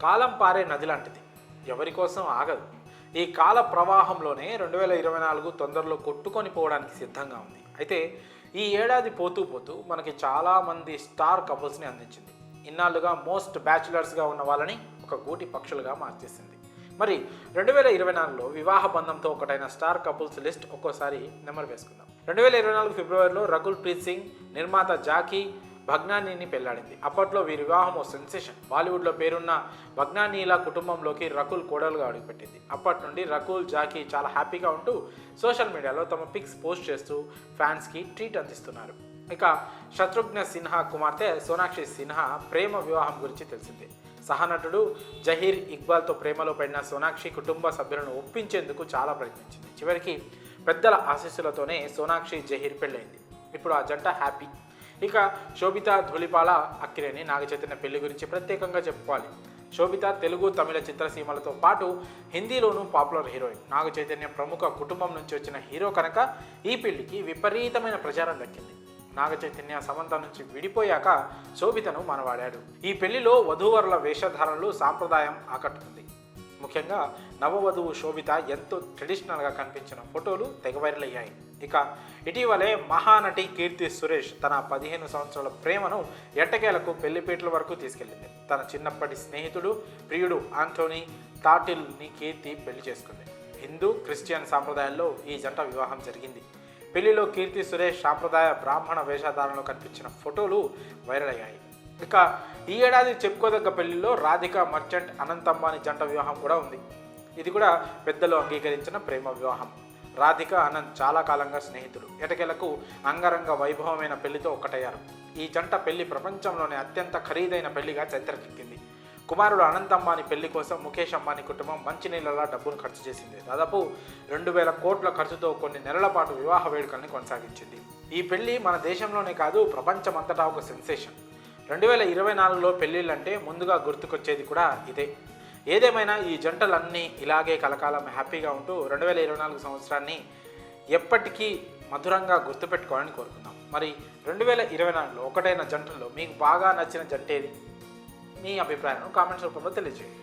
కాలం పారే నది లాంటిది, ఎవరి కోసం ఆగదు. ఈ కాల ప్రవాహంలోనే 2024 తొందరలో కొట్టుకొని పోవడానికి సిద్ధంగా ఉంది. అయితే ఈ ఏడాది పోతూ పోతూ మనకి చాలామంది స్టార్ కపుల్స్ని అందించింది. ఇన్నాళ్ళుగా మోస్ట్ బ్యాచులర్స్గా ఉన్న వాళ్ళని ఒక గూటి పక్షులుగా మార్చేసింది. మరి 2024లో వివాహ బంధంతో ఒకటైన స్టార్ కపుల్స్ లిస్ట్ ఒక్కోసారి నెమరు వేసుకుందాం. 2024 ఫిబ్రవరిలో రకుల్ ప్రీత్ సింగ్ నిర్మాత జాకీ భగ్నానీని పెళ్లాడింది. అప్పట్లో వీరి వివాహం ఓ సెన్సేషన్. బాలీవుడ్లో పేరున్న భగ్నానీల కుటుంబంలోకి రకుల్ కోడలుగా అడుగుపెట్టింది. అప్పటి నుండి రకుల్, జాకీ చాలా హ్యాపీగా ఉంటూ సోషల్ మీడియాలో తమ పిక్స్ పోస్ట్ చేస్తూ ఫ్యాన్స్కి ట్రీట్ అందిస్తున్నారు. ఇక శత్రుఘ్న సిన్హా కుమార్తె సోనాక్షి సిన్హా ప్రేమ వివాహం గురించి తెలిసిందే. సహనటుడు జహీర్ ఇక్బాల్తో ప్రేమలో పడిన సోనాక్షి కుటుంబ సభ్యులను ఒప్పించేందుకు చాలా ప్రయత్నించింది. చివరికి పెద్దల ఆశీస్సులతోనే సోనాక్షి జహీర్ పెళ్ళైంది. ఇప్పుడు ఆ జంట హ్యాపీ. ఇక శోభిత ధూళిపాల అక్కినేని నాగచైతన్య పెళ్లి గురించి ప్రత్యేకంగా చెప్పుకోవాలి. శోభిత తెలుగు, తమిళ చిత్రసీమలతో పాటు హిందీలోనూ పాపులర్ హీరోయిన్. నాగచైతన్య ప్రముఖ కుటుంబం నుంచి వచ్చిన హీరో కనుక ఈ పెళ్లికి విపరీతమైన ప్రచారం దక్కింది. నాగచైతన్య సమంత నుంచి విడిపోయాక శోభితను మనవాడాడు. ఈ పెళ్లిలో వధూవరుల వేషధారణలు సాంప్రదాయం ఆకట్టుకుంది. ముఖ్యంగా నవవధువు శోభిత ఎంతో ట్రెడిషనల్గా కనిపించిన ఫోటోలు తెగ వైరల్ అయ్యాయి. ఇక ఇటీవలే మహానటి కీర్తి సురేష్ తన 15 సంవత్సరాల ప్రేమను ఎట్టకేలకు పెళ్లిపీటల వరకు తీసుకెళ్లింది. తన చిన్నప్పటి స్నేహితుడు, ప్రియుడు ఆంటోనీ తాటిల్ని కీర్తి పెళ్లి చేసుకుంది. హిందూ, క్రిస్టియన్ సాంప్రదాయాల్లో ఈ జంట వివాహం జరిగింది. పెళ్లిలో కీర్తి సురేష్ సాంప్రదాయ బ్రాహ్మణ వేషధారణలో కనిపించిన ఫోటోలు వైరల్ అయ్యాయి. ఇక ఈ ఏడాది చెప్పుకోదగ్గ పెళ్లిలో రాధిక మర్చెంట్, అనంత్ అంబానీ జంట వివాహం కూడా ఉంది. ఇది కూడా పెద్దలు అంగీకరించిన ప్రేమ వివాహం. రాధిక, అనంత్ చాలా కాలంగా స్నేహితులు. ఎటకెలకు అంగరంగ వైభవమైన పెళ్లితో ఒక్కటయ్యారు. ఈ జంట పెళ్లి ప్రపంచంలోనే అత్యంత ఖరీదైన పెళ్లిగా చరిత్రకెక్కింది. కుమారుడు అనంత్ అంబానీ పెళ్లి కోసం ముఖేష్ అంబానీ కుటుంబం మంచినీళ్ళలా డబ్బును ఖర్చు చేసింది. దాదాపు 2000 కోట్ల ఖర్చుతో కొన్ని నెలల పాటు వివాహ వేడుకల్ని కొనసాగించింది. ఈ పెళ్లి మన దేశంలోనే కాదు, ప్రపంచమంతటా ఒక సెన్సేషన్. 2024లో పెళ్లిళ్ళంటే ముందుగా గుర్తుకొచ్చేది కూడా ఇదే. ఏదేమైనా ఈ జంటలన్నీ ఇలాగే కలకాలం హ్యాపీగా ఉంటూ 2024 సంవత్సరాన్ని ఎప్పటికీ మధురంగా గుర్తుపెట్టుకోవాలని కోరుకుందాం. మరి 2024లో ఒకటైన జంటల్లో మీకు బాగా నచ్చిన జంట ఏది? మీ అభిప్రాయాలను కామెంట్స్ రూపంలో తెలియజేయండి.